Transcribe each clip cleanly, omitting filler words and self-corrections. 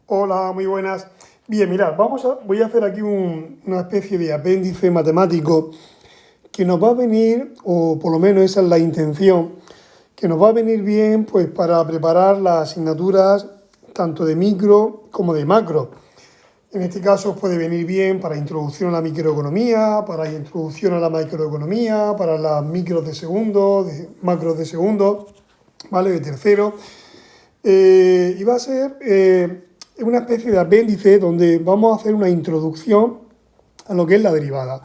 Hola, muy buenas. Bien, mirad, voy a hacer aquí una especie de apéndice matemático que nos va a venir, o por lo menos esa es la intención, que nos va a venir bien pues para preparar las asignaturas tanto de micro como de macro. En este caso os puede venir bien para introducción a la microeconomía, para introducción a la macroeconomía, para las micros de segundo, macros de segundo, ¿vale? De tercero. Y va a ser una especie de apéndice donde vamos a hacer una introducción a lo que es la derivada.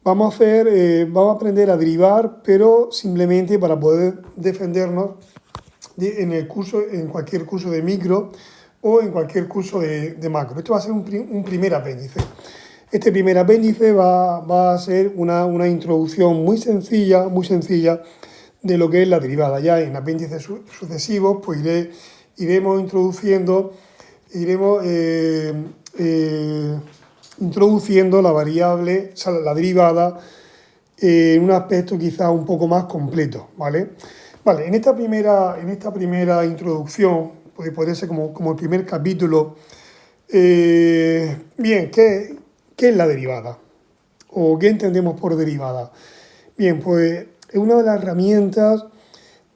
Vamos a aprender a derivar, pero simplemente para poder defendernos en cualquier curso de micro o en cualquier curso de macro. Esto va a ser un primer apéndice. Este primer apéndice va a ser una introducción muy sencilla de lo que es la derivada. Ya en apéndices sucesivos pues iremos introduciendo la variable, o sea, la derivada, en un aspecto quizás un poco más completo, ¿vale? Vale, en esta primera introducción, pues podría ser como el primer capítulo. Bien, ¿qué es la derivada? ¿O qué entendemos por derivada? Bien, pues es una de las herramientas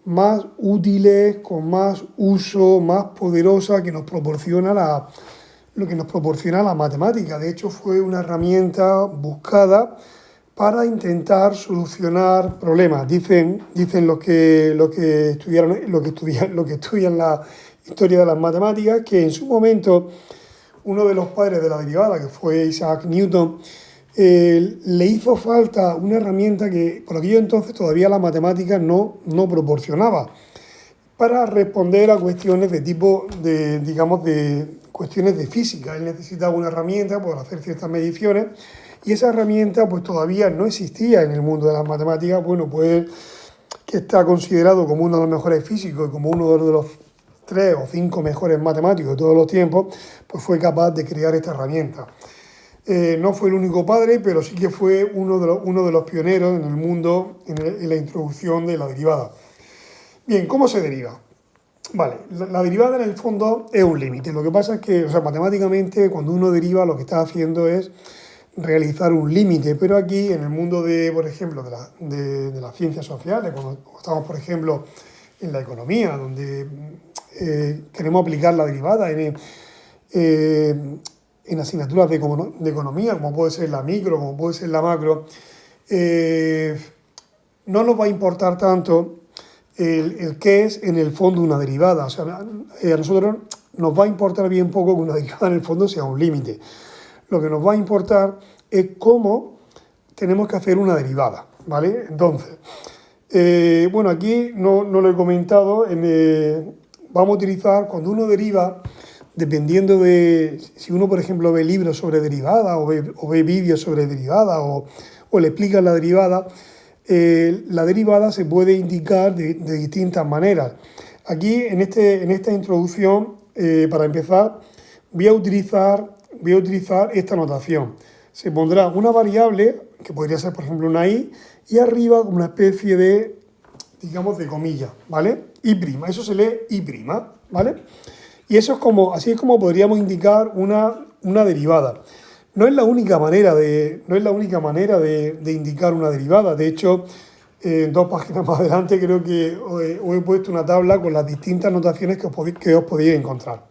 más útiles, con más uso, más poderosa que nos proporciona lo que nos proporciona la matemática. De hecho, fue una herramienta buscada para intentar solucionar problemas. Dicen los que estudian la historia de las matemáticas, que en su momento uno de los padres de la derivada, que fue Isaac Newton, le hizo falta una herramienta que por aquello entonces todavía la matemática no proporcionaba para responder a cuestiones de tipo de cuestiones de física. Él necesitaba una herramienta para hacer ciertas mediciones y esa herramienta pues todavía no existía en el mundo de las matemáticas. Bueno, pues que está considerado como uno de los mejores físicos y como uno de los 3 o 5 mejores matemáticos de todos los tiempos, pues fue capaz de crear esta herramienta. No fue el único padre, pero sí que fue uno de los pioneros en el mundo en la introducción de la derivada. Bien, ¿cómo se deriva? Vale, la derivada en el fondo es un límite. Lo que pasa es que, matemáticamente, cuando uno deriva, lo que está haciendo es realizar un límite, pero aquí en el mundo por ejemplo, de las ciencias sociales, cuando estamos, por ejemplo, en la economía, donde queremos aplicar la derivada en asignaturas de economía, como puede ser la micro, como puede ser la macro, no nos va a importar tanto el qué es en el fondo una derivada. O sea, a nosotros nos va a importar bien poco que una derivada en el fondo sea un límite. Lo que nos va a importar es cómo tenemos que hacer una derivada, ¿vale? Entonces, bueno, aquí no lo he comentado, vamos a utilizar, cuando uno deriva, dependiendo de si uno, por ejemplo, ve libros sobre derivada o ve vídeos sobre derivada o le explican la derivada se puede indicar de distintas maneras. Aquí, en esta introducción, para empezar, voy a utilizar esta notación. Se pondrá una variable, que podría ser, por ejemplo, una i, y arriba como una especie de, digamos, de comilla, ¿vale? I', eso se lee i', ¿vale? Y eso así es como podríamos indicar una derivada. No es la única manera de indicar una derivada. De hecho, en 2 páginas más adelante creo que os he puesto una tabla con las distintas notaciones que os podéis encontrar.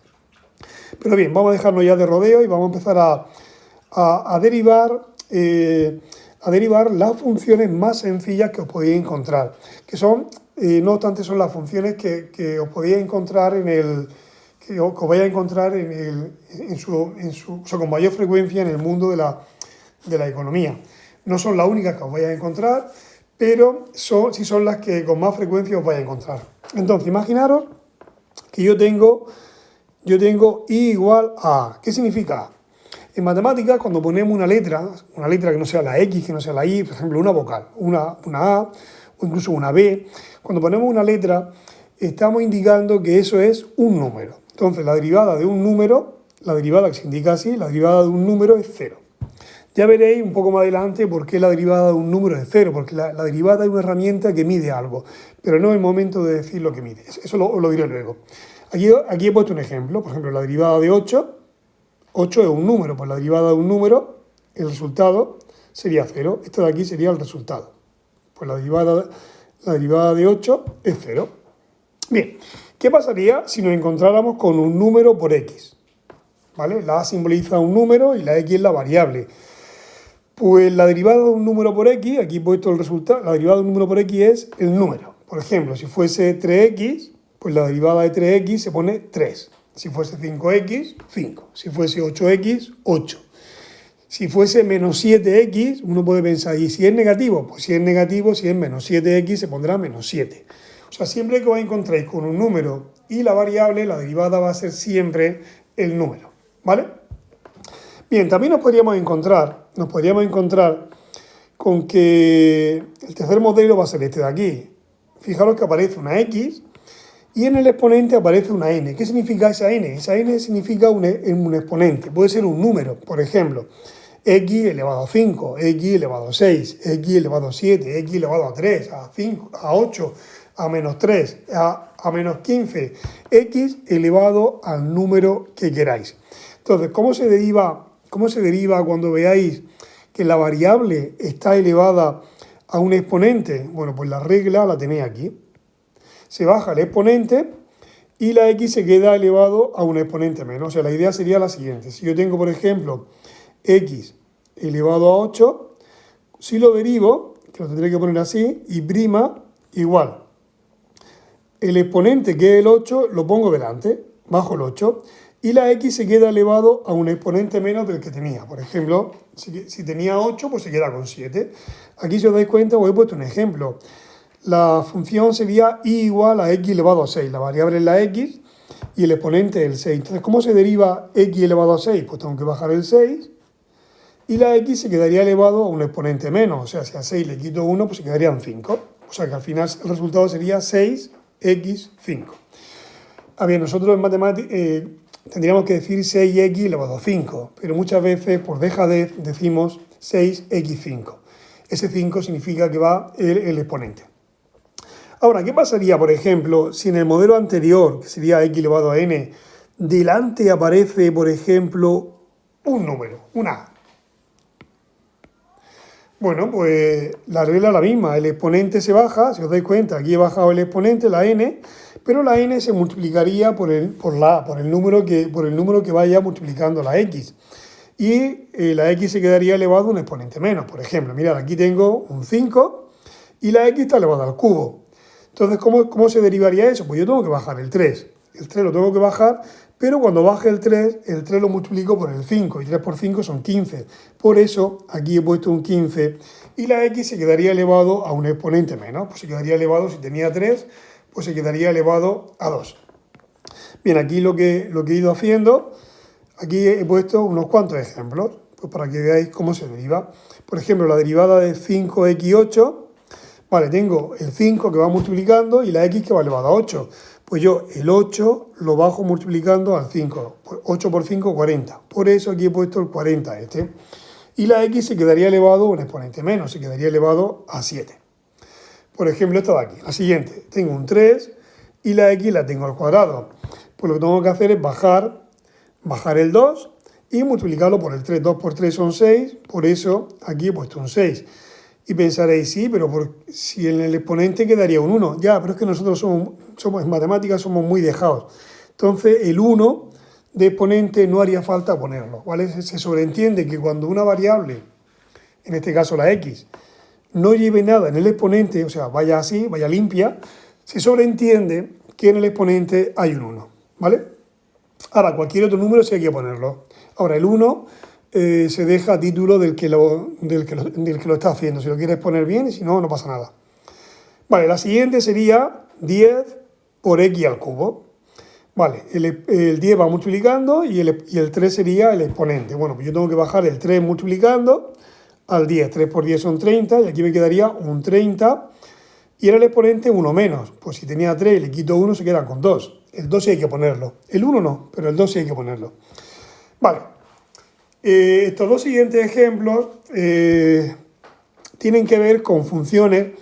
Pero bien, vamos a dejarnos ya de rodeo y vamos a empezar a derivar las funciones más sencillas que os podéis encontrar, que son, no obstante, son las funciones que os podéis encontrar que os vais a encontrar con mayor frecuencia en el mundo de la economía. No son las únicas que os vais a encontrar, pero sí son las que con más frecuencia os vais a encontrar. Entonces, imaginaros que yo tengo i igual a. ¿Qué significa a? En matemáticas, cuando ponemos una letra que no sea la X, que no sea la I, por ejemplo, una vocal, una A o incluso una B, cuando ponemos una letra, estamos indicando que eso es un número. Entonces, la derivada de un número, la derivada que se indica así, la derivada de un número es 0. Ya veréis un poco más adelante por qué la derivada de un número es 0, porque la derivada es una herramienta que mide algo, pero no es el momento de decir lo que mide. Eso lo diré luego. Aquí he puesto un ejemplo, por ejemplo, la derivada de 8. 8 es un número, pues la derivada de un número, el resultado sería 0. Esto de aquí sería el resultado. Pues la derivada de 8 es 0. Bien, ¿qué pasaría si nos encontráramos con un número por x? ¿Vale? La a simboliza un número y la x es la variable. Pues la derivada de un número por x, aquí he puesto el resultado, la derivada de un número por x es el número. Por ejemplo, si fuese 3x, pues la derivada de 3x se pone 3. Si fuese 5x, 5. Si fuese 8x, 8. Si fuese menos 7x, uno puede pensar, ¿y si es negativo? Pues si es negativo, si es menos 7x, se pondrá menos 7. O sea, siempre que os encontréis con un número y la variable, la derivada va a ser siempre el número, ¿vale? Bien, también nos podríamos encontrar con que el tercer modelo va a ser este de aquí. Fijaros que aparece una x y en el exponente aparece una n. ¿Qué significa esa n? Esa n significa un exponente, puede ser un número, por ejemplo, x elevado a 5, x elevado a 6, x elevado a 7, x elevado a 3, a 5, a 8, a menos 3, a menos 15, x elevado al número que queráis. Entonces, ¿cómo se deriva cuando veáis que la variable está elevada a un exponente? Bueno, pues la regla la tenéis aquí. Se baja el exponente y la x se queda elevado a un exponente menos. O sea, la idea sería la siguiente. Si yo tengo, por ejemplo, x elevado a 8, si lo derivo, que lo tendré que poner así, y prima igual. El exponente, que es el 8, lo pongo delante, bajo el 8, y la x se queda elevado a un exponente menos del que tenía. Por ejemplo, si tenía 8, pues se queda con 7. Aquí, si os dais cuenta, os he puesto un ejemplo. La función sería y igual a x elevado a 6. La variable es la x y el exponente es el 6. Entonces, ¿cómo se deriva x elevado a 6? Pues tengo que bajar el 6 y la x se quedaría elevado a un exponente menos. O sea, si a 6 le quito 1, pues se quedarían 5. O sea que al final el resultado sería 6x5. A ver, nosotros en matemáticas tendríamos que decir 6x elevado a 5, pero muchas veces por dejadez decimos 6x5. Ese 5 significa que va el exponente. Ahora, ¿qué pasaría, por ejemplo, si en el modelo anterior, que sería x elevado a n, delante aparece, por ejemplo, un número, una a? Bueno, pues la regla es la misma, el exponente se baja, si os dais cuenta, aquí he bajado el exponente, la n, pero la n se multiplicaría por el número que vaya multiplicando la x. Y la x se quedaría elevado a un exponente menos. Por ejemplo, mirad, aquí tengo un 5 y la x está elevada al cubo. Entonces, ¿cómo se derivaría eso? Pues yo tengo que bajar el 3. El 3 lo tengo que bajar, pero cuando baje el 3 lo multiplico por el 5. Y 3 por 5 son 15. Por eso, aquí he puesto un 15. Y la x se quedaría elevado a un exponente menos. Pues se quedaría elevado, si tenía 3, pues se quedaría elevado a 2. Bien, aquí lo que he ido haciendo, aquí he puesto unos cuantos ejemplos, pues para que veáis cómo se deriva. Por ejemplo, la derivada de 5x8. Vale, tengo el 5 que va multiplicando y la x que va elevada a 8. Pues yo el 8 lo bajo multiplicando al 5. Pues 8 por 5, 40. Por eso aquí he puesto el 40 este. Y la x se quedaría elevado a un exponente menos, se quedaría elevado a 7. Por ejemplo, esta de aquí. La siguiente, tengo un 3 y la x la tengo al cuadrado. Pues lo que tengo que hacer es bajar el 2 y multiplicarlo por el 3. 2 por 3 son 6, por eso aquí he puesto un 6. Y pensaréis, sí, pero si en el exponente quedaría un 1. Ya, pero es que nosotros somos en matemáticas somos muy dejados. Entonces, el 1 de exponente no haría falta ponerlo, ¿vale? Se sobreentiende que cuando una variable, en este caso la x, no lleve nada en el exponente, o sea, vaya así, vaya limpia, se sobreentiende que en el exponente hay un 1, ¿vale? Ahora, cualquier otro número sí hay que ponerlo. Ahora, el 1... se deja a título del que lo está haciendo. Si lo quieres poner bien y si no, no pasa nada. Vale, la siguiente sería 10 por x al cubo. Vale, el 10 va multiplicando y el 3 sería el exponente. Bueno, pues yo tengo que bajar el 3 multiplicando al 10. 3 por 10 son 30 y aquí me quedaría un 30 y era el exponente 1 menos. Pues si tenía 3 y le quito 1 se quedan con 2. El 2 sí hay que ponerlo. El 1 no, pero el 2 sí hay que ponerlo. Vale. Estos dos siguientes ejemplos tienen que ver con funciones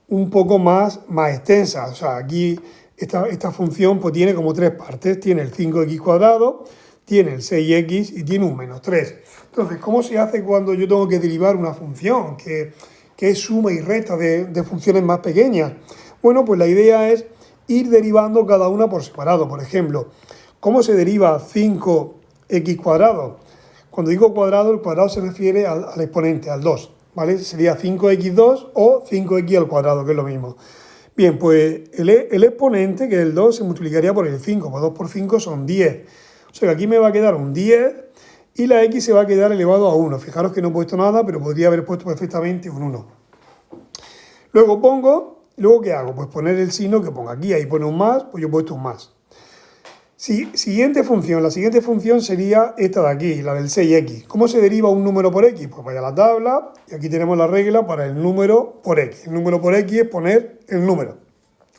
un poco más extensas. O sea, aquí esta función pues tiene como tres partes. Tiene el 5x cuadrado, tiene el 6x y tiene un menos 3. Entonces, ¿cómo se hace cuando yo tengo que derivar una función que es suma y resta de funciones más pequeñas? Bueno, pues la idea es ir derivando cada una por separado. Por ejemplo, ¿cómo se deriva 5x cuadrado? Cuando digo cuadrado, el cuadrado se refiere al exponente, al 2, ¿vale? Sería 5x2 o 5x al cuadrado, que es lo mismo. Bien, pues el exponente, que es el 2, se multiplicaría por el 5, pues 2 por 5 son 10. O sea que aquí me va a quedar un 10 y la x se va a quedar elevado a 1. Fijaros que no he puesto nada, pero podría haber puesto perfectamente un 1. Luego ¿qué hago? Pues poner el signo que ponga aquí, ahí pone un más, pues yo he puesto un más. Siguiente función, la siguiente función sería esta de aquí, la del 6x. ¿Cómo se deriva un número por x? Pues vaya a la tabla y aquí tenemos la regla para el número por x. El número por x es poner el número.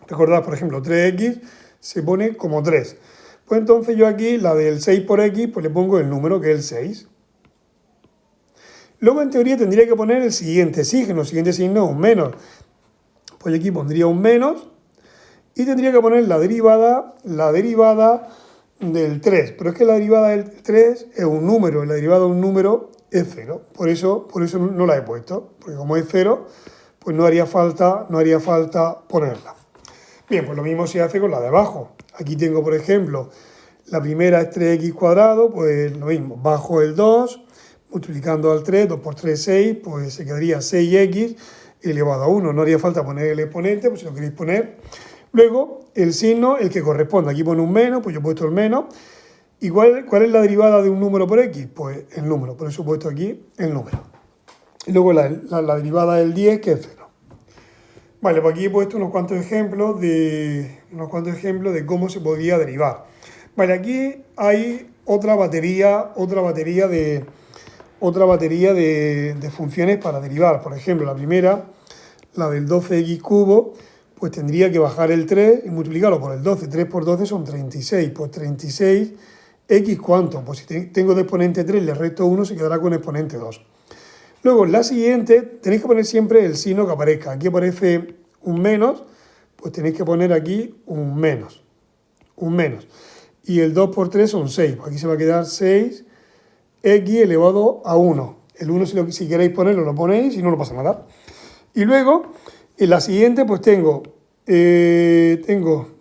Recordad, por ejemplo, 3x se pone como 3. Pues entonces yo aquí, la del 6 por x, pues le pongo el número que es el 6. Luego en teoría tendría que poner el siguiente signo es un menos. Pues yo aquí pondría un menos. Y tendría que poner la derivada del 3. Pero es que la derivada del 3 es un número, y la derivada de un número es 0. Por eso no la he puesto, porque como es 0, pues no haría falta ponerla. Bien, pues lo mismo se hace con la de abajo. Aquí tengo, por ejemplo, la primera es 3x cuadrado, pues lo mismo, bajo el 2, multiplicando al 3, 2 por 3, 6, pues se quedaría 6x elevado a 1. No haría falta poner el exponente, pues si lo queréis poner. Luego, el signo, el que corresponde. Aquí pone un menos, pues yo he puesto el menos. ¿Y cuál es la derivada de un número por x? Pues el número, por eso he puesto aquí el número. Y luego la derivada del 10, que es 0. Vale, pues aquí he puesto unos cuantos ejemplos de cómo se podría derivar. Vale, aquí hay otra batería de funciones para derivar. Por ejemplo, la primera, la del 12x cubo, pues tendría que bajar el 3 y multiplicarlo por el 12. 3 por 12 son 36. Pues 36, ¿x cuánto? Pues si tengo de exponente 3, le resto 1, se quedará con exponente 2. Luego, en la siguiente, tenéis que poner siempre el signo que aparezca. Aquí aparece un menos, pues tenéis que poner aquí un menos. Y el 2 por 3 son 6. Pues aquí se va a quedar 6x elevado a 1. El 1, si queréis ponerlo, lo ponéis, y no pasa nada. Y luego, en la siguiente, pues tengo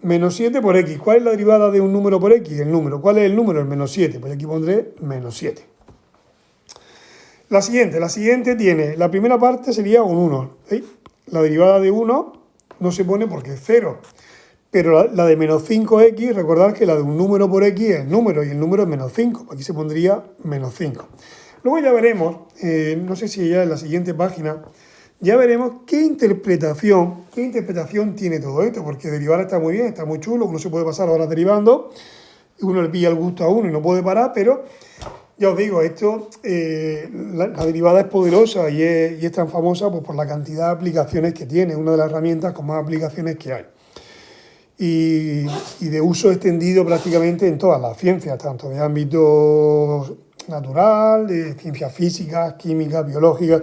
menos 7 por x. ¿Cuál es la derivada de un número por x? El número. ¿Cuál es el número? El menos 7. Pues aquí pondré menos 7. La siguiente tiene, la primera parte sería un 1. ¿Sí? La derivada de 1 no se pone porque es 0. Pero la de menos 5x, recordad que la de un número por x es el número, y el número es menos 5. Aquí se pondría menos 5. Luego ya veremos, no sé si ya en la siguiente página, ya veremos qué interpretación tiene todo esto, porque derivar está muy bien, está muy chulo, uno se puede pasar horas derivando, y uno le pilla el gusto a uno y no puede parar, pero ya os digo, la derivada es poderosa y es tan famosa pues, por la cantidad de aplicaciones que tiene, una de las herramientas con más aplicaciones que hay. Y de uso extendido prácticamente en todas las ciencias, tanto de ámbito natural, de ciencias físicas, químicas, biológicas,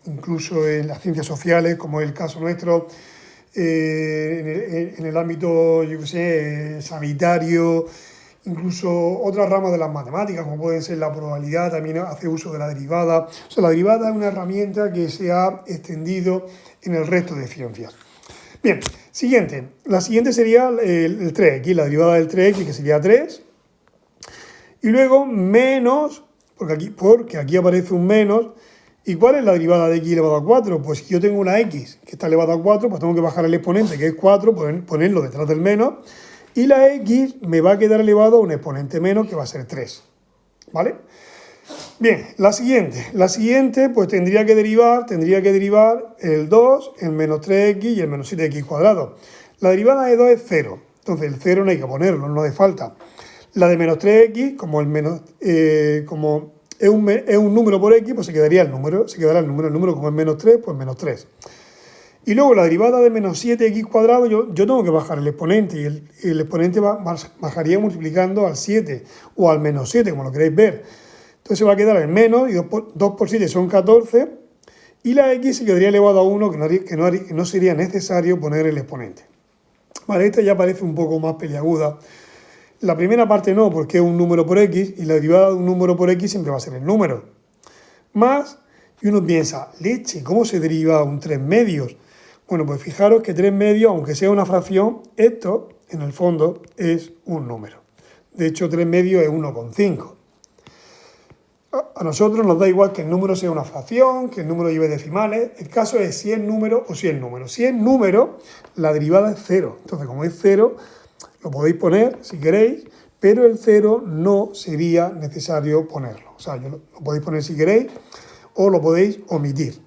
incluso en las ciencias sociales, como es el caso nuestro, en el ámbito, sanitario, incluso otras ramas de las matemáticas, como pueden ser la probabilidad, también hace uso de la derivada. O sea, la derivada es una herramienta que se ha extendido en el resto de ciencias. Bien, la siguiente sería el 3x, la derivada del 3x, que sería 3. Y luego menos, porque aquí aparece un menos. ¿Y cuál es la derivada de x elevado a 4? Pues si yo tengo una x que está elevada a 4, pues tengo que bajar el exponente, que es 4, ponerlo detrás del menos. Y la x me va a quedar elevado a un exponente menos, que va a ser 3. ¿Vale? Bien, la siguiente pues tendría que derivar el 2, el menos 3x y el menos 7x cuadrado. La derivada de 2 es 0, entonces el 0 no hay que ponerlo, no hace falta. La de menos 3x, como es un número por x, pues se quedará el número como es menos 3, pues menos 3. Y luego la derivada de menos 7x cuadrado, yo tengo que bajar el exponente, y el exponente bajaría multiplicando al 7 o al menos 7, como lo queréis ver. Entonces va a quedar el menos, y 2 por 7 son 14, y la x se quedaría elevado a 1, que no sería necesario poner el exponente. Vale, esta ya parece un poco más peliaguda. La primera parte no, porque es un número por x, y la derivada de un número por x siempre va a ser el número. Más, y uno piensa, leche, ¿cómo se deriva un 3 medios? Bueno, pues fijaros que 3 medios, aunque sea una fracción, esto, en el fondo, es un número. De hecho, 3 medios es 1,5. A nosotros nos da igual que el número sea una fracción, que el número lleve decimales. El caso es si es número o si es número. Si es número, la derivada es 0. Entonces, como es 0, lo podéis poner si queréis, pero el 0 no sería necesario ponerlo. O sea, lo podéis poner si queréis o lo podéis omitir.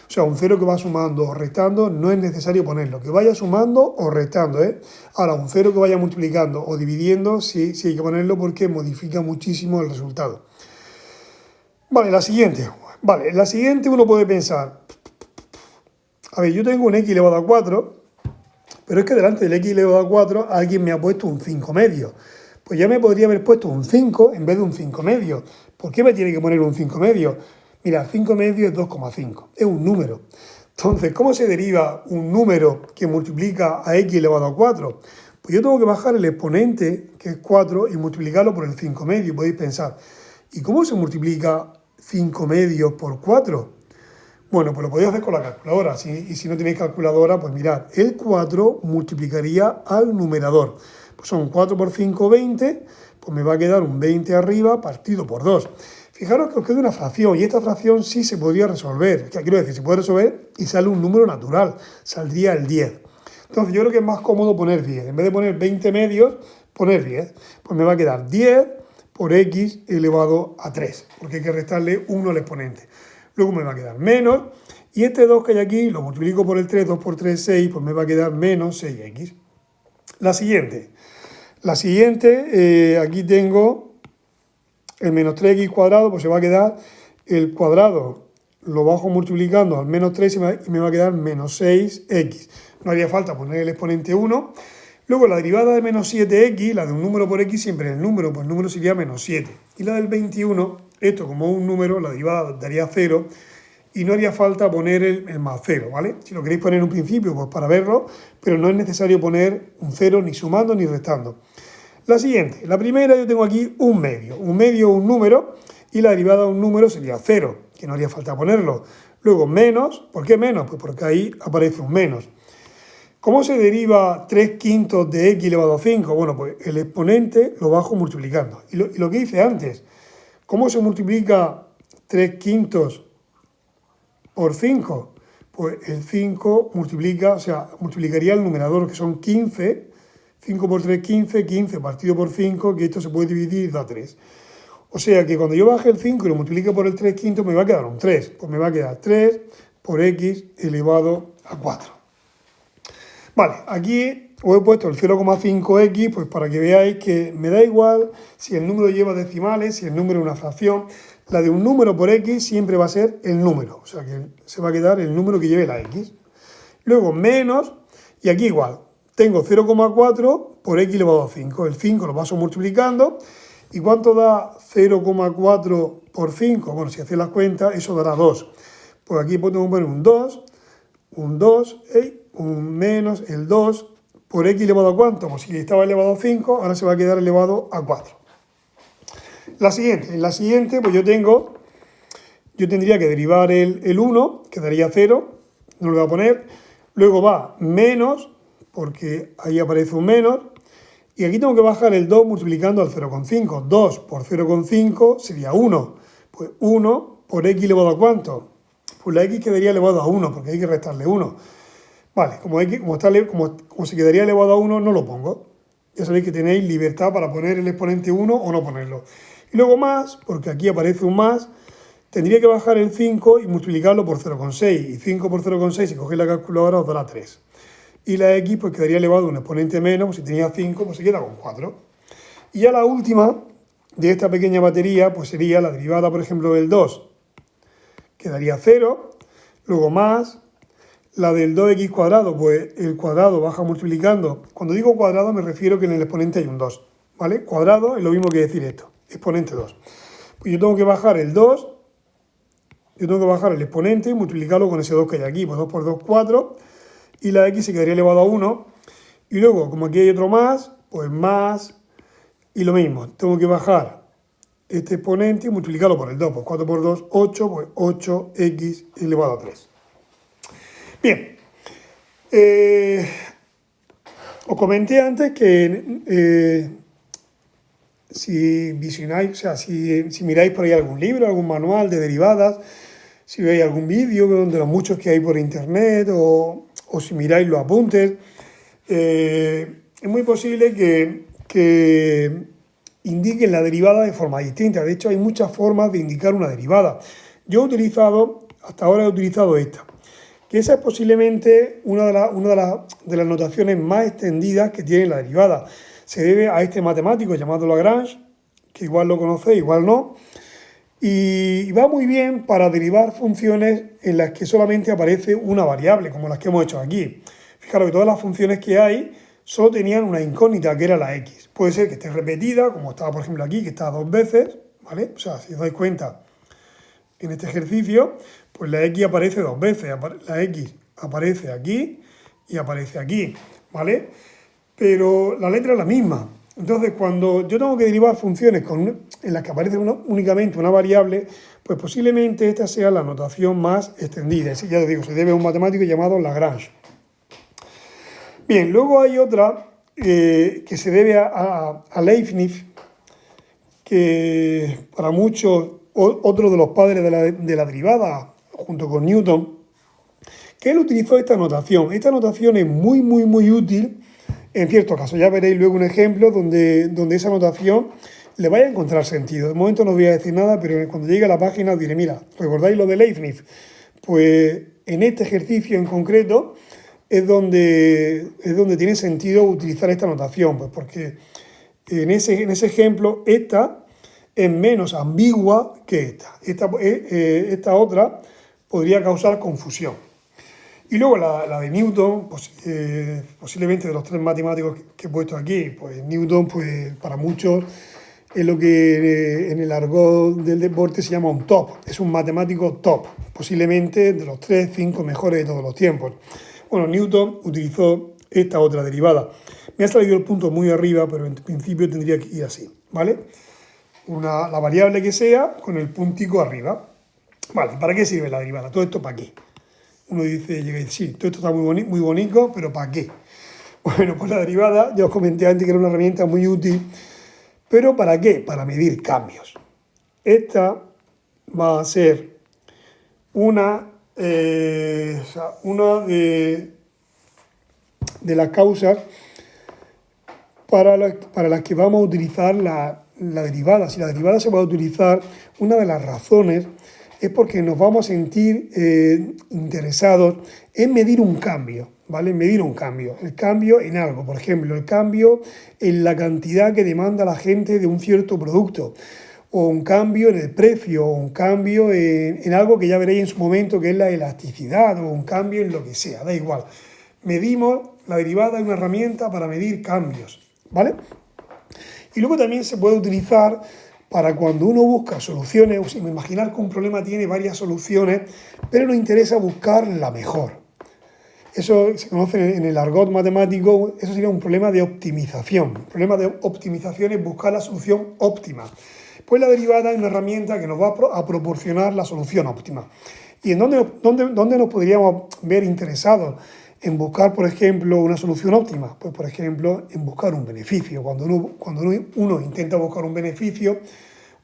O sea, un 0 que va sumando o restando no es necesario ponerlo. Que vaya sumando o restando, ¿eh? Ahora, un 0 que vaya multiplicando o dividiendo sí hay que ponerlo porque modifica muchísimo el resultado. Vale, la siguiente. Vale, la siguiente uno puede pensar, a ver, yo tengo un x elevado a 4, pero es que delante del x elevado a 4 alguien me ha puesto un 5 medio. Pues ya me podría haber puesto un 5 en vez de un 5 medio. ¿Por qué me tiene que poner un 5 medio? Mira, 5 medio es 2,5, es un número. Entonces, ¿cómo se deriva un número que multiplica a x elevado a 4? Pues yo tengo que bajar el exponente, que es 4, y multiplicarlo por el 5 medio. Podéis pensar, ¿y cómo se multiplica 5 medios por 4? Bueno, pues lo podéis hacer con la calculadora. Y si no tenéis calculadora, pues mirad, el 4 multiplicaría al numerador. Pues son 4 por 5, 20, pues me va a quedar un 20 arriba partido por 2. Fijaros que os queda una fracción, y esta fracción sí se podría resolver. ¿Qué quiero decir? Se puede resolver y sale un número natural, saldría el 10. Entonces yo creo que es más cómodo poner 10. En vez de poner 20 medios, poner 10. Pues me va a quedar 10 por x elevado a 3, porque hay que restarle 1 al exponente. Luego me va a quedar menos, y este 2 que hay aquí lo multiplico por el 3, 2 por 3, 6, pues me va a quedar menos 6x. La siguiente, aquí tengo el menos 3x cuadrado, pues se va a quedar el cuadrado, lo bajo multiplicando al menos 3 y me va a quedar menos 6x. No haría falta poner el exponente 1. Luego la derivada de menos 7x, la de un número por x, siempre es el número, pues el número sería menos 7. Y la del 21, esto como un número, la derivada daría 0, y no haría falta poner el más 0, ¿vale? Si lo queréis poner en un principio, pues para verlo, pero no es necesario poner un 0 ni sumando ni restando. La siguiente, la primera, yo tengo aquí un medio un número, y la derivada de un número sería 0, que no haría falta ponerlo. Luego menos, ¿por qué menos? Pues porque ahí aparece un menos. ¿Cómo se deriva 3 quintos de x elevado a 5? Bueno, pues el exponente lo bajo multiplicando. Y lo que hice antes, ¿cómo se multiplica 3 quintos por 5? Pues el 5 multiplicaría el numerador, que son 15. 5 por 3, 15, 15 partido por 5, que esto se puede dividir y da 3. O sea que cuando yo baje el 5 y lo multiplique por el 3 quintos, me va a quedar un 3. Pues me va a quedar 3 por x elevado a 4. Vale, aquí os he puesto el 0,5x, pues para que veáis que me da igual si el número lleva decimales, si el número es una fracción. La de un número por x siempre va a ser el número, o sea que se va a quedar el número que lleve la x. Luego menos, y aquí igual, tengo 0,4 por x elevado a 5. El 5 lo paso multiplicando, ¿y cuánto da 0,4 por 5? Bueno, si hacéis las cuentas, eso dará 2. Pues aquí podemos poner un 2, un menos el 2 por x elevado a ¿cuánto? Pues si estaba elevado a 5, ahora se va a quedar elevado a 4. En la siguiente, pues yo tendría que derivar el 1, que daría 0, no lo voy a poner. Luego va menos, porque ahí aparece un menos. Y aquí tengo que bajar el 2 multiplicando al 0,5. 2 por 0,5 sería 1. Pues 1 por x elevado a ¿cuánto? Pues la x quedaría elevado a 1, porque hay que restarle 1. Vale, como se quedaría elevado a 1, no lo pongo. Ya sabéis que tenéis libertad para poner el exponente 1 o no ponerlo. Y luego más, porque aquí aparece un más, tendría que bajar el 5 y multiplicarlo por 0,6. Y 5 por 0,6, si cogéis la calculadora, os dará 3. Y la x pues quedaría elevado a un exponente menos, pues si tenía 5, pues se queda con 4. Y ya la última de esta pequeña batería, pues sería la derivada, por ejemplo, del 2. Quedaría 0, luego más. La del 2x cuadrado, pues el cuadrado baja multiplicando. Cuando digo cuadrado me refiero que en el exponente hay un 2, ¿vale? Cuadrado es lo mismo que decir esto, exponente 2. Pues yo tengo que bajar el 2, yo tengo que bajar el exponente y multiplicarlo con ese 2 que hay aquí. Pues 2 por 2, 4, y la x se quedaría elevado a 1. Y luego, como aquí hay otro más, pues más, y lo mismo, tengo que bajar este exponente y multiplicarlo por el 2. Pues 4 por 2, 8, pues 8x elevado a 3. Bien, os comenté antes que si visionáis, o sea, si miráis por ahí algún libro, algún manual de derivadas, si veis algún vídeo de los muchos que hay por internet o si miráis los apuntes, es muy posible que indiquen la derivada de forma distinta. De hecho, hay muchas formas de indicar una derivada. Yo hasta ahora he utilizado esta, que esa es posiblemente una de las notaciones más extendidas que tiene la derivada. Se debe a este matemático llamado Lagrange, que igual lo conocéis, igual no, y va muy bien para derivar funciones en las que solamente aparece una variable, como las que hemos hecho aquí. Fijaros que todas las funciones que hay solo tenían una incógnita, que era la x. Puede ser que esté repetida, como estaba por ejemplo aquí, que está 2 veces, ¿vale? O sea, si os dais cuenta, en este ejercicio, pues la x aparece 2 veces. La x aparece aquí y aparece aquí, ¿vale? Pero la letra es la misma. Entonces, cuando yo tengo que derivar funciones en las que aparece únicamente una variable, pues posiblemente esta sea la notación más extendida. Ya os digo, se debe a un matemático llamado Lagrange. Bien, luego hay otra que se debe a Leibniz, que para muchos, otro de los padres de la derivada, junto con Newton, que él utilizó esta notación. Esta notación es muy, muy, muy útil en ciertos casos. Ya veréis luego un ejemplo donde esa notación le vaya a encontrar sentido. De momento no os voy a decir nada, pero cuando llegue a la página os diré, mira, ¿recordáis lo de Leibniz? Pues en este ejercicio en concreto es donde tiene sentido utilizar esta notación, pues porque en ese ejemplo esta es menos ambigua que esta. Esta otra podría causar confusión. Y luego la de Newton, pues, posiblemente de los tres matemáticos que he puesto aquí, pues Newton, pues para muchos es lo que en el argot del deporte se llama un top. Es un matemático top, posiblemente de los 5 mejores de todos los tiempos. Bueno, Newton utilizó esta otra derivada. Me ha salido el punto muy arriba, pero en principio tendría que ir así, ¿vale? La variable que sea con el puntico arriba. Vale, ¿para qué sirve la derivada? ¿Todo esto para qué? Uno dice, llega y dice, sí, todo esto está muy bonito, pero ¿para qué? Bueno, pues la derivada, ya os comenté antes que era una herramienta muy útil, pero ¿para qué? Para medir cambios. Esta va a ser una de las causas para las que vamos a utilizar la derivada. Si la derivada se va a utilizar, una de las razones es porque nos vamos a sentir interesados en medir un cambio, ¿vale? Medir un cambio, el cambio en algo, por ejemplo, el cambio en la cantidad que demanda la gente de un cierto producto, o un cambio en el precio, o un cambio en algo que ya veréis en su momento, que es la elasticidad, o un cambio en lo que sea, da igual. Medimos, la derivada es una herramienta para medir cambios, ¿vale? Y luego también se puede utilizar para cuando uno busca soluciones, o sea, imaginar que un problema tiene varias soluciones, pero nos interesa buscar la mejor. Eso se conoce en el argot matemático, eso sería un problema de optimización. El problema de optimización es buscar la solución óptima. Pues la derivada es una herramienta que nos va a proporcionar la solución óptima. ¿Y en dónde nos podríamos ver interesados en buscar, por ejemplo, una solución óptima? Pues, por ejemplo, en buscar un beneficio. Cuando uno intenta buscar un beneficio,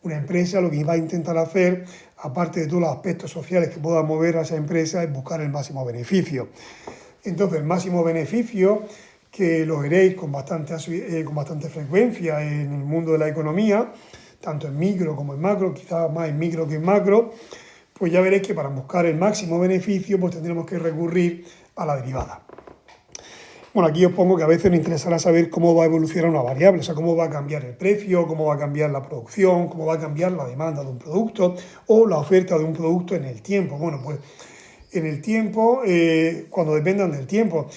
una empresa lo que va a intentar hacer, aparte de todos los aspectos sociales que puedan mover a esa empresa, es buscar el máximo beneficio. Entonces, el máximo beneficio, que lo veréis con bastante frecuencia en el mundo de la economía, tanto en micro como en macro, quizás más en micro que en macro, pues ya veréis que para buscar el máximo beneficio pues tendremos que recurrir a la derivada. Bueno, aquí os pongo que a veces nos interesará saber cómo va a evolucionar una variable, o sea, cómo va a cambiar el precio, cómo va a cambiar la producción, cómo va a cambiar la demanda de un producto o la oferta de un producto en el tiempo. Bueno, pues en el tiempo, cuando dependan del tiempo,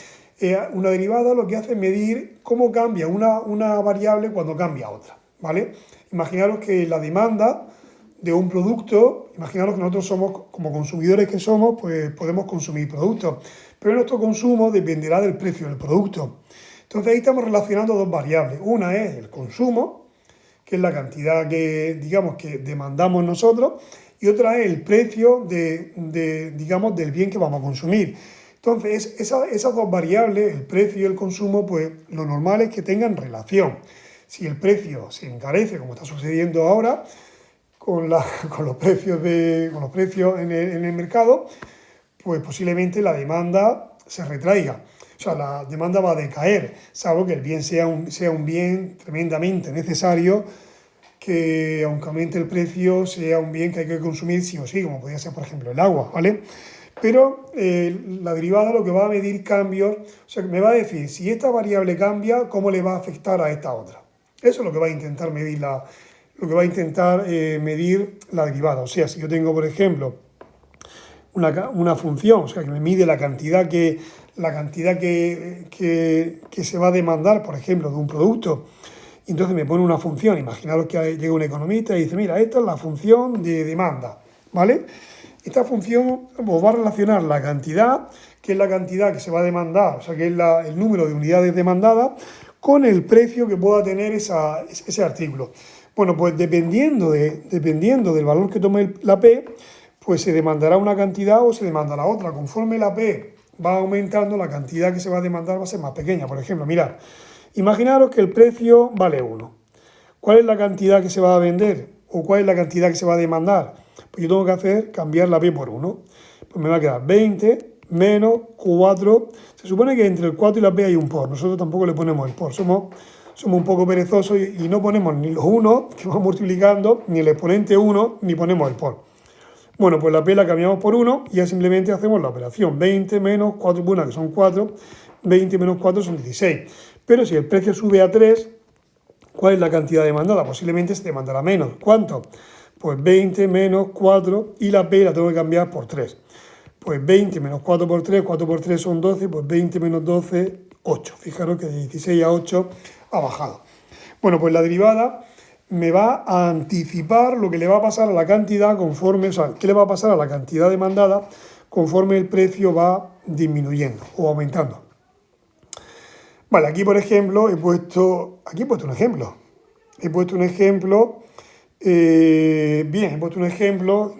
una derivada lo que hace es medir cómo cambia una variable cuando cambia otra, ¿vale? Imaginaros que la demanda de un producto, imaginaros que nosotros somos, como consumidores que somos, pues podemos consumir productos, pero nuestro consumo dependerá del precio del producto. Entonces ahí estamos relacionando dos variables. Una es el consumo, que es la cantidad que, digamos, que demandamos nosotros, y otra es el precio digamos, del bien que vamos a consumir. Entonces, esas dos variables, el precio y el consumo, pues lo normal es que tengan relación. Si el precio se encarece, como está sucediendo ahora, con los precios, con los precios en el mercado, pues posiblemente la demanda se retraiga. O sea, la demanda va a decaer, salvo que el bien sea un bien tremendamente necesario, que aunque aumente el precio, sea un bien que hay que consumir sí o sí, como podría ser, por ejemplo, el agua, ¿vale? Pero la derivada lo que va a medir cambios, o sea, que me va a decir si esta variable cambia, cómo le va a afectar a esta otra. Eso es lo que va a intentar medir medir la derivada. O sea, si yo tengo, por ejemplo, una función, o sea, que me mide la cantidad que se va a demandar, por ejemplo, de un producto, y entonces me pone una función. Imaginaros que llega un economista y dice, mira, esta es la función de demanda, ¿vale? Esta función va a relacionar la cantidad, que es la cantidad que se va a demandar, o sea, que es el número de unidades demandadas, con el precio que pueda tener ese artículo. Bueno, pues dependiendo del valor que tome la P, pues se demandará una cantidad o se demandará otra. Conforme la P va aumentando, la cantidad que se va a demandar va a ser más pequeña. Por ejemplo, mirad, imaginaros que el precio vale 1. ¿Cuál es la cantidad que se va a vender? ¿O cuál es la cantidad que se va a demandar? Pues yo tengo que cambiar la P por 1. Pues me va a quedar 20 menos 4. Se supone que entre el 4 y la P hay un por. Nosotros tampoco le ponemos el por. Somos un poco perezosos y no ponemos ni los 1 que vamos multiplicando, ni el exponente 1, ni ponemos el por. Bueno, pues la P la cambiamos por 1 y ya simplemente hacemos la operación. 20 menos 4 por 1, que son 4. 20 menos 4 son 16. Pero si el precio sube a 3, ¿cuál es la cantidad demandada? Posiblemente se demandará menos. ¿Cuánto? Pues 20 menos 4 y la P la tengo que cambiar por 3. Pues 20 menos 4 por 3, 4 por 3 son 12, pues 20 menos 12, 8. Fijaros que de 16 a 8 ha bajado. Bueno, pues la derivada me va a anticipar lo que le va a pasar a la cantidad conforme, o sea, qué le va a pasar a la cantidad demandada conforme el precio va disminuyendo o aumentando. Vale, aquí por ejemplo he puesto un ejemplo. He puesto un ejemplo,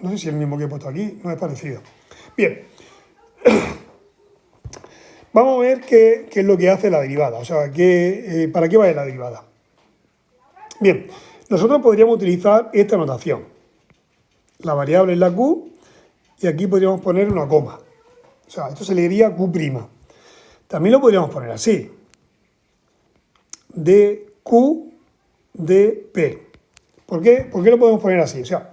no sé si es el mismo que he puesto aquí, no es parecido. Bien, vamos a ver qué es lo que hace la derivada, o sea, para qué vale la derivada. Bien, nosotros podríamos utilizar esta notación. La variable es la Q y aquí podríamos poner una coma. O sea, esto se le diría Q'. También lo podríamos poner así. dQ dP. ¿Por qué lo podemos poner así? O sea,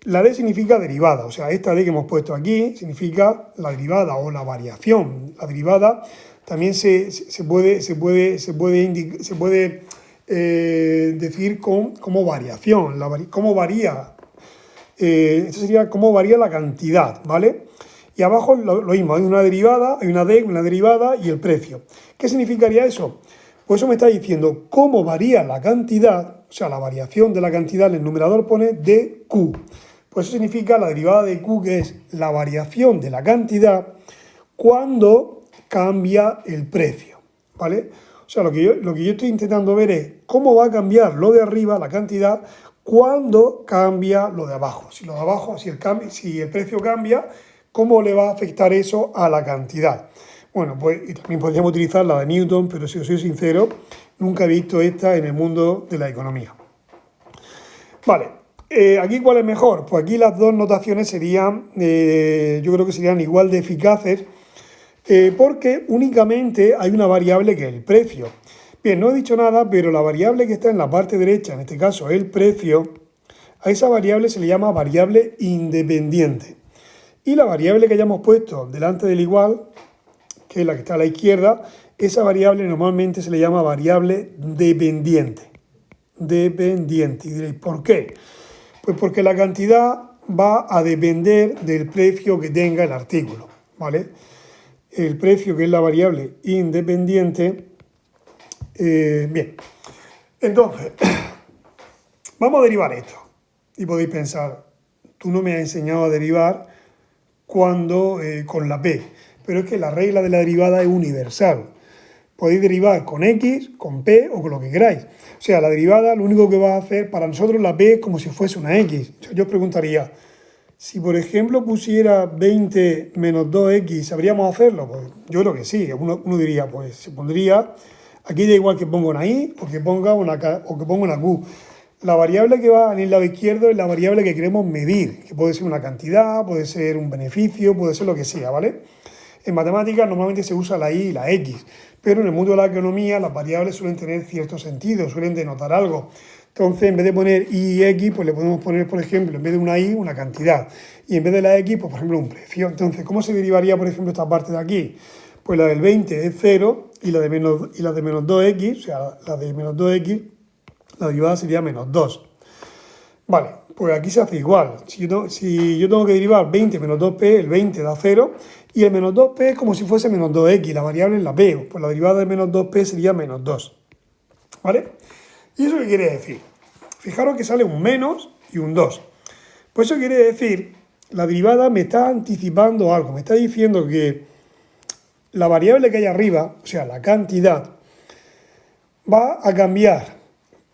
la D significa derivada, o sea, esta D que hemos puesto aquí significa la derivada o la variación. La derivada también se puede decir como variación, cómo varía. Esto sería cómo varía la cantidad, ¿vale? Y abajo lo mismo, hay una derivada, hay una D, una derivada y el precio. ¿Qué significaría eso? Pues eso me está diciendo cómo varía la cantidad, o sea, la variación de la cantidad, en el numerador pone dQ. Pues eso significa la derivada de Q, que es la variación de la cantidad cuando cambia el precio, ¿vale? O sea, lo que yo estoy intentando ver es cómo va a cambiar lo de arriba, la cantidad, cuando cambia lo de abajo. Si lo de abajo, si el precio cambia, ¿cómo le va a afectar eso a la cantidad? Bueno, pues y también podríamos utilizar la de Newton, pero si os soy sincero, nunca he visto esta en el mundo de la economía. Vale, ¿aquí cuál es mejor? Pues aquí las dos notaciones serían, yo creo que serían igual de eficaces, porque únicamente hay una variable que es el precio. Bien, no he dicho nada, pero la variable que está en la parte derecha, en este caso el precio, a esa variable se le llama variable independiente. Y la variable que hayamos puesto delante del igual, que es la que está a la izquierda, esa variable normalmente se le llama variable dependiente. Dependiente. Y diréis, ¿por qué? Pues porque la cantidad va a depender del precio que tenga el artículo, ¿vale? El precio, que es la variable independiente. Bien, entonces, vamos a derivar esto. Y podéis pensar, tú no me has enseñado a derivar con la P, pero es que la regla de la derivada es universal. podéis derivar con X, con P o con lo que queráis. O sea, la derivada lo único que va a hacer, para nosotros la P es como si fuese una X. Yo os preguntaría, si por ejemplo pusiera 20 menos 2X, ¿sabríamos hacerlo? Pues yo creo que sí. Uno diría, pues se pondría, aquí da igual que ponga una I o que ponga una K o que ponga una Q. La variable que va en el lado izquierdo es la variable que queremos medir, que puede ser una cantidad, puede ser un beneficio, puede ser lo que sea, ¿vale? En matemáticas normalmente se usa la I y la X, pero en el mundo de la economía las variables suelen tener cierto sentido, suelen denotar algo. Entonces, en vez de poner I y X, pues le podemos poner, por ejemplo, en vez de una I, una cantidad. Y en vez de la X, pues por ejemplo, un precio. Entonces, ¿cómo se derivaría, por ejemplo, esta parte de aquí? Pues la del 20 es 0 y la de menos 2X, o sea, la de menos 2X, la derivada sería menos 2. Vale, pues aquí se hace igual. Si yo tengo que derivar 20 menos 2p, el 20 da 0, y el menos 2p es como si fuese menos 2x, la variable es la p, pues la derivada de menos 2p sería menos 2. ¿Vale? ¿Y eso qué quiere decir? Fijaros que sale un menos y un 2. Pues eso quiere decir, la derivada me está anticipando algo, me está diciendo que la variable que hay arriba, o sea, la cantidad, va a cambiar.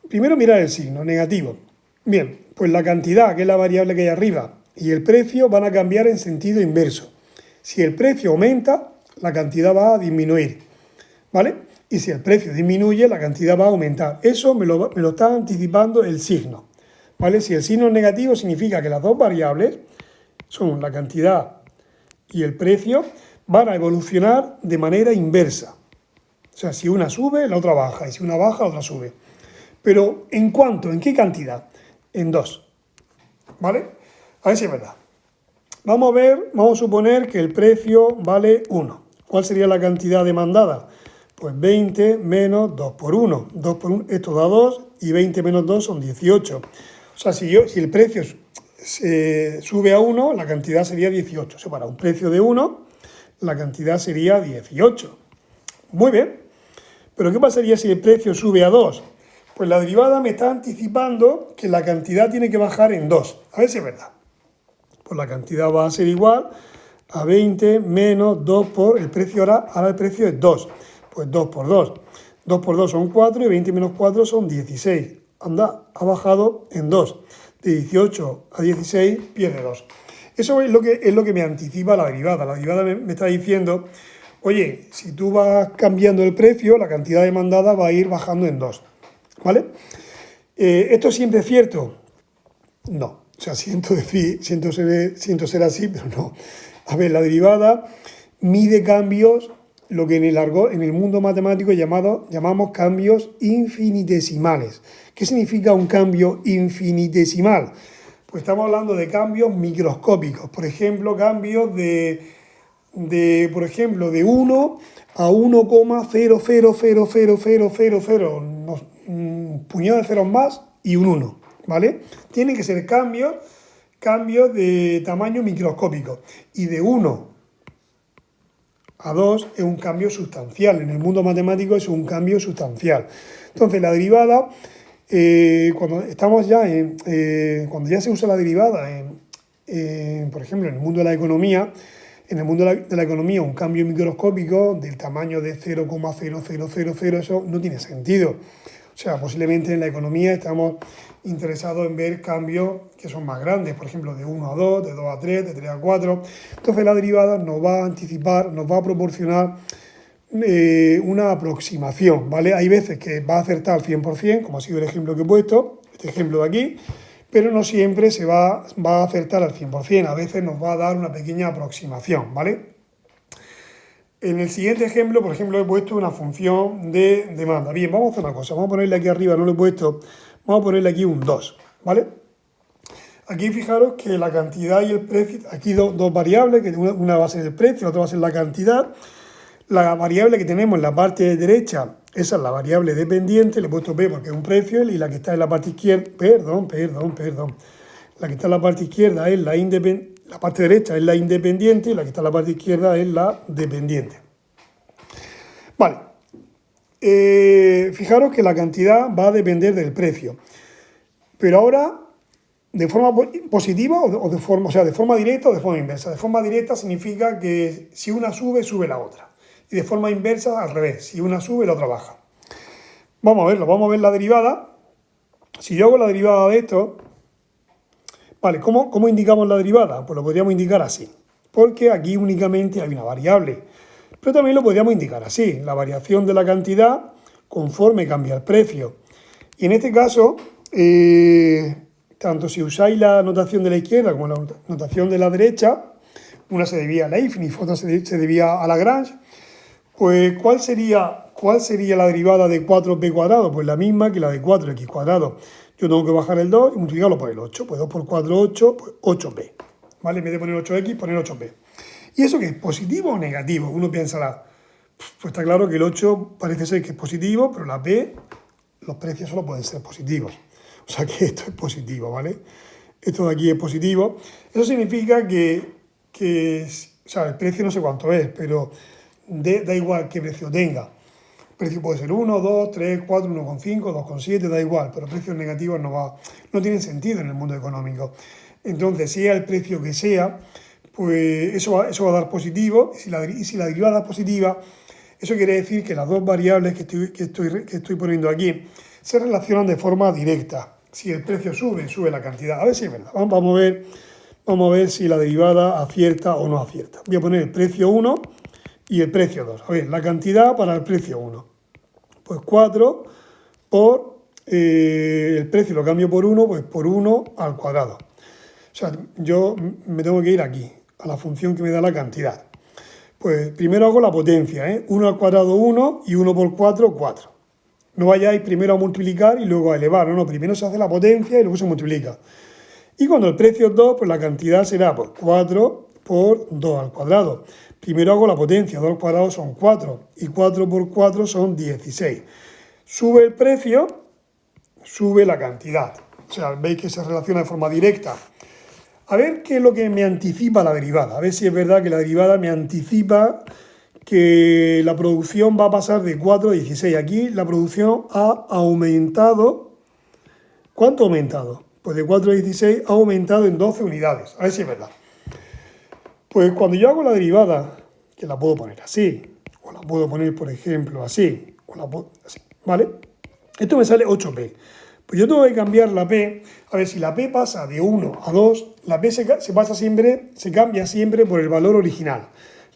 Primero mirar el signo, negativo. Bien, pues la cantidad, que es la variable que hay arriba, y el precio van a cambiar en sentido inverso. Si el precio aumenta, la cantidad va a disminuir, ¿vale? Y si el precio disminuye, la cantidad va a aumentar. Eso me lo está anticipando el signo, ¿vale? Si el signo es negativo, significa que las dos variables, son la cantidad y el precio, van a evolucionar de manera inversa. O sea, si una sube, la otra baja, y si una baja, la otra sube. Pero, ¿en cuánto? ¿En qué cantidad? En 2. ¿Vale? A ver si es verdad. Vamos a suponer que el precio vale 1. ¿Cuál sería la cantidad demandada? Pues 20 menos 2 por 1. 2 por 1, esto da 2 y 20 menos 2 son 18. O sea, si el precio sube a 1, la cantidad sería 18. O sea, para un precio de 1, la cantidad sería 18. Muy bien. Pero ¿qué pasaría si el precio sube a 2? Pues la derivada me está anticipando que la cantidad tiene que bajar en 2. A ver si es verdad. Pues la cantidad va a ser igual a 20 menos 2 por el precio ahora el precio es 2. Pues 2 por 2. 2 por 2 son 4 y 20 menos 4 son 16. Anda, ha bajado en 2. De 18 a 16 pierde 2. Eso es lo que me anticipa la derivada. La derivada me está diciendo, oye, si tú vas cambiando el precio, la cantidad demandada va a ir bajando en 2. ¿Vale? ¿Esto siempre es cierto? No. O sea, siento ser así, pero no. A ver, la derivada mide cambios, lo que en el mundo matemático llamamos cambios infinitesimales. ¿Qué significa un cambio infinitesimal? Pues estamos hablando de cambios microscópicos. Por ejemplo, cambios de 1 a 1,000000, un puñado de ceros más y un 1, ¿vale? Tienen que ser cambios de tamaño microscópico. Y de 1 a 2 es un cambio sustancial. En el mundo matemático es un cambio sustancial. Entonces, la derivada, cuando ya se usa la derivada, por ejemplo, en el mundo de la economía, un cambio microscópico del tamaño de 0,0000, eso no tiene sentido. O sea, posiblemente en la economía estamos interesados en ver cambios que son más grandes, por ejemplo, de 1 a 2, de 2 a 3, de 3 a 4. Entonces la derivada nos va a anticipar, nos va a proporcionar una aproximación, ¿vale? Hay veces que va a acertar al 100%, como ha sido el ejemplo que he puesto, este ejemplo de aquí, pero no siempre se va a acertar al 100%, a veces nos va a dar una pequeña aproximación, ¿vale? En el siguiente ejemplo, por ejemplo, he puesto una función de demanda. Bien, vamos a hacer una cosa, vamos a ponerle aquí arriba, no lo he puesto, vamos a ponerle aquí un 2, ¿vale? Aquí fijaros que la cantidad y el precio, aquí dos variables, que una va a ser el precio, la otra va a ser la cantidad. La variable que tenemos en la parte derecha, esa es la variable dependiente, le he puesto P porque es un precio, y la que está en la parte izquierda, perdón. La que está en la parte izquierda es la parte derecha es la independiente y la que está en la parte izquierda es la dependiente. Vale. Fijaros que la cantidad va a depender del precio. Pero ahora, de forma positiva de forma directa o de forma inversa. De forma directa significa que si una sube, sube la otra. Y de forma inversa, al revés. Si una sube, la otra baja. Vamos a verlo, vamos a ver la derivada. Si yo hago la derivada de esto, vale, ¿cómo indicamos la derivada? Pues lo podríamos indicar así, porque aquí únicamente hay una variable. Pero también lo podríamos indicar así, la variación de la cantidad conforme cambia el precio. Y en este caso, tanto si usáis la notación de la izquierda como la notación de la derecha, una se debía a Leibniz, otra se debía a Lagrange, pues ¿cuál sería la derivada de 4b cuadrado? Pues la misma que la de 4x cuadrado. Yo tengo que bajar el 2 y multiplicarlo por el 8. Pues 2 por 4, 8, pues 8b. ¿Vale? En vez de poner 8x, poner 8b. ¿Y eso qué es? ¿Positivo o negativo? Uno pensará, pues está claro que el 8 parece ser que es positivo, pero la b, los precios solo pueden ser positivos. O sea que esto es positivo, ¿vale? Esto de aquí es positivo. Eso significa que o sea, el precio no sé cuánto es, pero da igual qué precio tenga. El precio puede ser 1, 2, 3, 4, 1,5, 2,7, da igual, pero precios negativos no tienen sentido en el mundo económico. Entonces, sea el precio que sea, pues eso va a dar positivo, y si la derivada es positiva, eso quiere decir que las dos variables que estoy poniendo aquí se relacionan de forma directa. Si el precio sube la cantidad. A ver si es verdad. Vamos a ver si la derivada acierta o no acierta. Voy a poner el precio 1 y el precio 2. A ver, la cantidad para el precio 1. Pues 4 por el precio lo cambio por 1, pues por 1 al cuadrado. O sea, yo me tengo que ir aquí, a la función que me da la cantidad. Pues primero hago la potencia, ¿eh? 1 al cuadrado 1 y 1 por 4, 4. No vayáis primero a multiplicar y luego a elevar, no, primero se hace la potencia y luego se multiplica. Y cuando el precio es 2, pues la cantidad será pues 4 por 2 al cuadrado. Primero hago la potencia, 2 al cuadrado son 4 y 4 por 4 son 16. Sube el precio, sube la cantidad. O sea, veis que se relaciona de forma directa. A ver qué es lo que me anticipa la derivada. A ver si es verdad que la derivada me anticipa que la producción va a pasar de 4 a 16. Aquí la producción ha aumentado. ¿Cuánto ha aumentado? Pues de 4 a 16 ha aumentado en 12 unidades. A ver si es verdad. Pues cuando yo hago la derivada, que la puedo poner así, o la puedo poner, por ejemplo, así, o la puedo así, ¿vale? Esto me sale 8p. Pues yo tengo que cambiar la p. A ver, si la p pasa de 1 a 2, la p se cambia siempre por el valor original.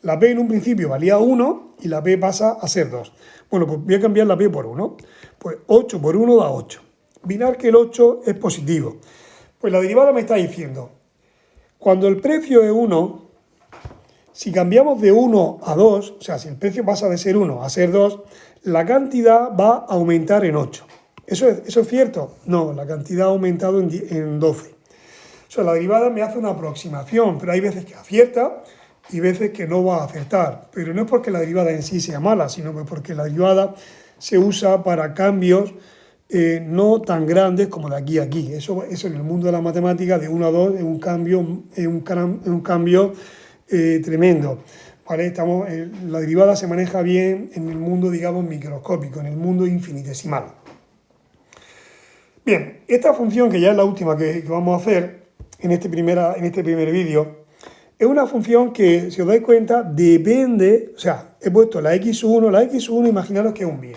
La p en un principio valía 1 y la p pasa a ser 2. Bueno, pues voy a cambiar la p por 1. Pues 8 por 1 da 8. Mirar que el 8 es positivo. Pues la derivada me está diciendo, cuando el precio es 1, si cambiamos de 1 a 2, o sea, si el precio pasa de ser 1 a ser 2, la cantidad va a aumentar en 8. ¿Eso es cierto? No, la cantidad ha aumentado en 12. O sea, la derivada me hace una aproximación, pero hay veces que acierta y veces que no va a acertar. Pero no es porque la derivada en sí sea mala, sino porque la derivada se usa para cambios no tan grandes como de aquí a aquí. Eso en el mundo de la matemática, de 1 a 2, es un cambio tremendo. ¿Vale? La derivada se maneja bien en el mundo, digamos, microscópico, en el mundo infinitesimal. Bien, esta función, que ya es la última que vamos a hacer en este primer vídeo, es una función que, si os dais cuenta, depende, o sea, he puesto la x1, imaginaros que es un bien.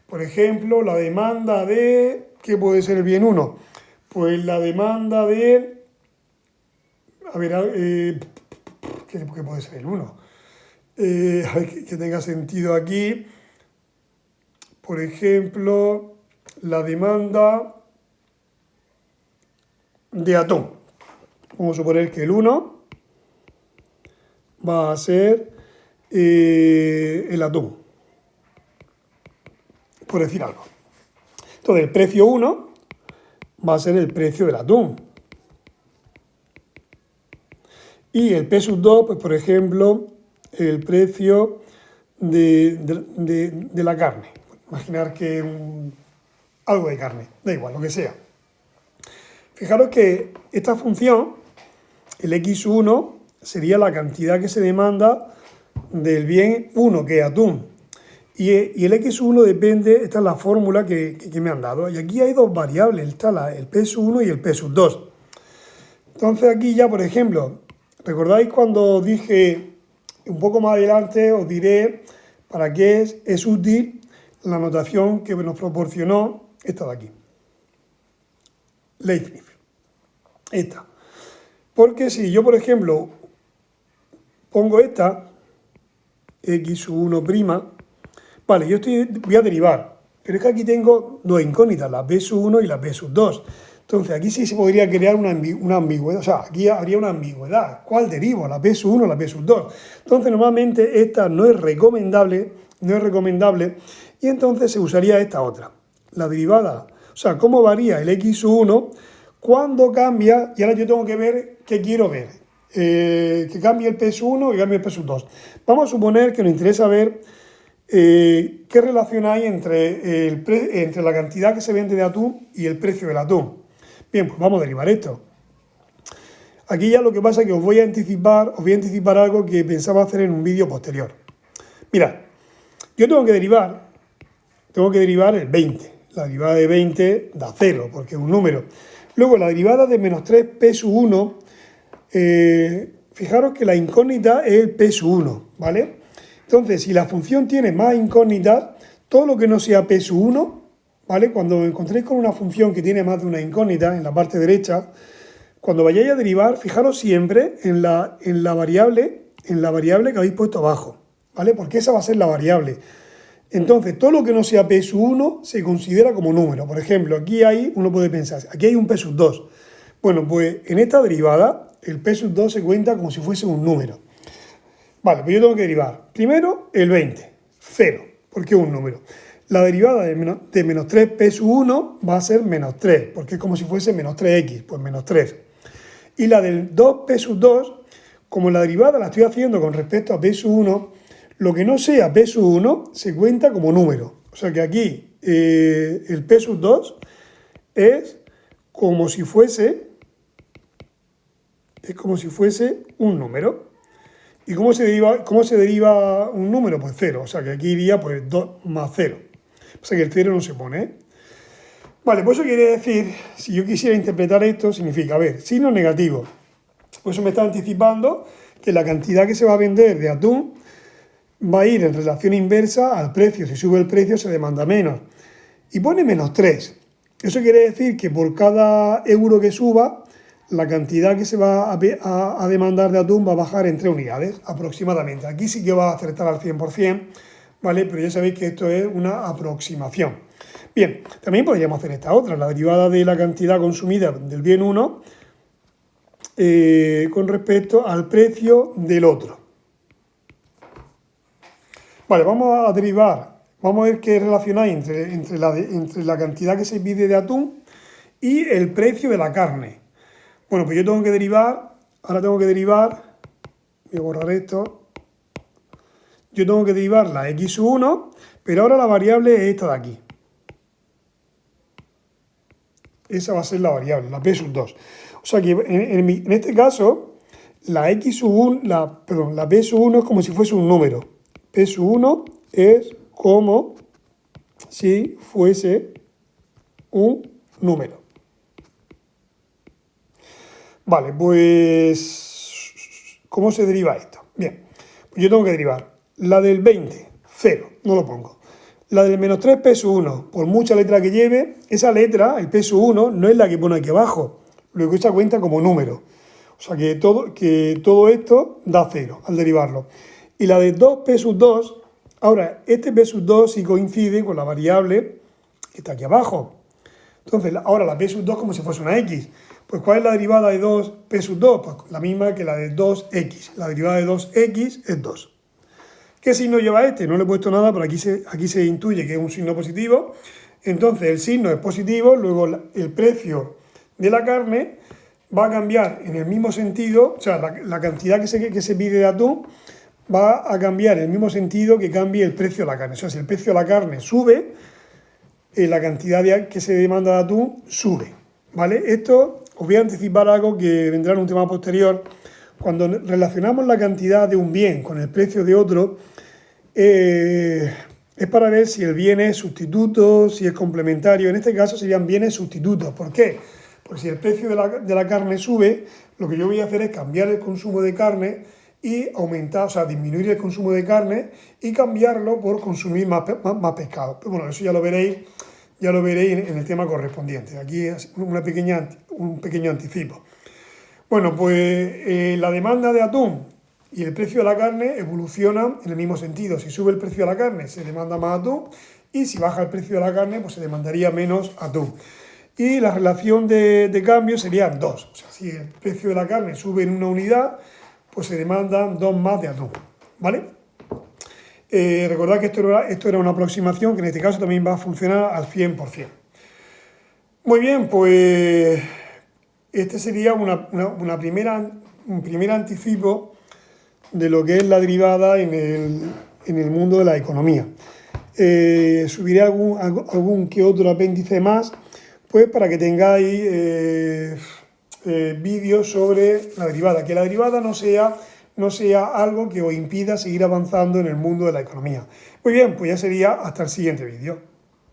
Por ejemplo, la demanda de, ¿qué puede ser el bien 1? Pues la demanda de, a ver, ¿qué puede ser el 1? A ver, que tenga sentido aquí. Por ejemplo, la demanda de atún. Vamos a suponer que el 1 va a ser el atún, por decir algo. Entonces, el precio 1 va a ser el precio del atún. Y el P sub 2, pues por ejemplo, el precio de la carne. Imaginar que algo de carne, da igual, lo que sea. Fijaros que esta función, el x1, sería la cantidad que se demanda del bien 1, que es atún. Y el x1 depende, esta es la fórmula que me han dado. Y aquí hay dos variables, está el p sub 1 y el p sub 2. Entonces aquí ya, por ejemplo, ¿recordáis cuando dije, un poco más adelante os diré ¿Para qué es? Es útil la notación que nos proporcionó esta de aquí, Leibniz, esta. Porque si yo, por ejemplo, pongo esta, x sub 1', vale, voy a derivar, pero es que aquí tengo dos incógnitas, la b sub 1 y la b sub 2. Entonces aquí sí se podría crear una ambigüedad, o sea, aquí habría una ambigüedad. ¿Cuál derivo? ¿La b sub 1 o la b sub 2? Entonces normalmente esta no es recomendable, y entonces se usaría esta otra, la derivada. O sea, cómo varía el x sub 1 cuando cambia, y ahora yo tengo que ver qué quiero ver. Que cambie el p sub 1 y cambie el p sub 2. Vamos a suponer que nos interesa ver qué relación hay entre la cantidad que se vende de atún y el precio del atún. Bien, pues vamos a derivar esto. Aquí ya lo que pasa es que os voy a anticipar algo que pensaba hacer en un vídeo posterior. Mirad, yo tengo que derivar el 20. La derivada de 20 da 0, porque es un número. Luego la derivada de menos 3 p sub 1, fijaros que la incógnita es el p sub 1, ¿vale? Entonces, si la función tiene más incógnitas, todo lo que no sea p sub 1, ¿vale? Cuando os encontréis con una función que tiene más de una incógnita en la parte derecha, cuando vayáis a derivar, fijaros siempre en la variable que habéis puesto abajo, ¿vale? Porque esa va a ser la variable. Entonces, todo lo que no sea p sub 1 se considera como número. Por ejemplo, uno puede pensar, aquí hay un p sub 2. Bueno, pues en esta derivada, el p sub 2 se cuenta como si fuese un número. Vale, pues yo tengo que derivar. Primero, el 20, 0, porque es un número. La derivada de menos 3 p sub 1 va a ser menos 3, porque es como si fuese menos 3x, pues menos 3. Y la del 2 p sub 2, como la derivada la estoy haciendo con respecto a p sub 1, lo que no sea p sub 1 se cuenta como número. O sea que aquí el p sub 2 es como si fuese un número. ¿Y cómo se deriva un número? Pues 0. O sea que aquí iría pues 2 más 0. O sea que el 0 no se pone, ¿eh? Vale, pues eso quiere decir, si yo quisiera interpretar esto, significa, a ver, signo negativo. Pues eso me está anticipando que la cantidad que se va a vender de atún va a ir en relación inversa al precio. Si sube el precio se demanda menos. Y pone menos 3. Eso quiere decir que por cada euro que suba, la cantidad que se va a demandar de atún va a bajar en 3 unidades aproximadamente. Aquí sí que va a acertar al 100%, ¿vale? Pero ya sabéis que esto es una aproximación. Bien, también podríamos hacer esta otra, la derivada de la cantidad consumida del bien 1 con respecto al precio del otro. Vale, vamos a derivar, vamos a ver qué relación hay entre la cantidad que se pide de atún y el precio de la carne. Bueno, pues yo tengo que derivar, voy a borrar esto, yo tengo que derivar la x sub 1, pero ahora la variable es esta de aquí. Esa va a ser la variable, la p sub 2. O sea que en este caso, la p sub 1 es como si fuese un número. P sub 1 es como si fuese un número. Vale, pues, ¿cómo se deriva esto? Bien, pues yo tengo que derivar la del 20, 0, no lo pongo. La del menos 3 p sub 1, por mucha letra que lleve, esa letra, el p sub 1, no es la que pone aquí abajo, lo que se cuenta como número. O sea que todo esto da 0 al derivarlo. Y la de 2 p sub 2, ahora, este p sub 2 sí coincide con la variable que está aquí abajo. Entonces, ahora la p sub 2 como si fuese una x. Pues, ¿cuál es la derivada de 2p sub 2? Pues la misma que la de 2x. La derivada de 2x es 2. ¿Qué signo lleva este? No le he puesto nada, pero aquí se intuye que es un signo positivo. Entonces, el signo es positivo, luego el precio de la carne va a cambiar en el mismo sentido, o sea, la cantidad que se pide de atún va a cambiar en el mismo sentido que cambie el precio de la carne. O sea, si el precio de la carne sube, la cantidad que se demanda de atún sube, ¿vale? Esto os voy a anticipar algo que vendrá en un tema posterior. Cuando relacionamos la cantidad de un bien con el precio de otro, es para ver si el bien es sustituto, si es complementario. En este caso serían bienes sustitutos. ¿Por qué? Porque si el precio de la carne sube, lo que yo voy a hacer es cambiar el consumo de carne y aumentar, o sea, disminuir el consumo de carne y cambiarlo por consumir más pescado. Pero bueno, eso ya lo veréis en el tema correspondiente. Aquí es un pequeño anticipo. Bueno, pues la demanda de atún y el precio de la carne evolucionan en el mismo sentido. Si sube el precio de la carne, se demanda más atún, y si baja el precio de la carne, pues se demandaría menos atún. Y la relación de cambio serían 2. O sea, si el precio de la carne sube en una unidad, pues se demandan 2 más de atún, ¿vale? Recordad que esto era una aproximación que en este caso también va a funcionar al 100%. Muy bien, pues este sería un primer anticipo de lo que es la derivada en el mundo de la economía. Subiré algún que otro apéndice más, pues para que tengáis vídeos sobre la derivada, que la derivada no sea algo que os impida seguir avanzando en el mundo de la economía. Muy bien, pues ya sería hasta el siguiente vídeo.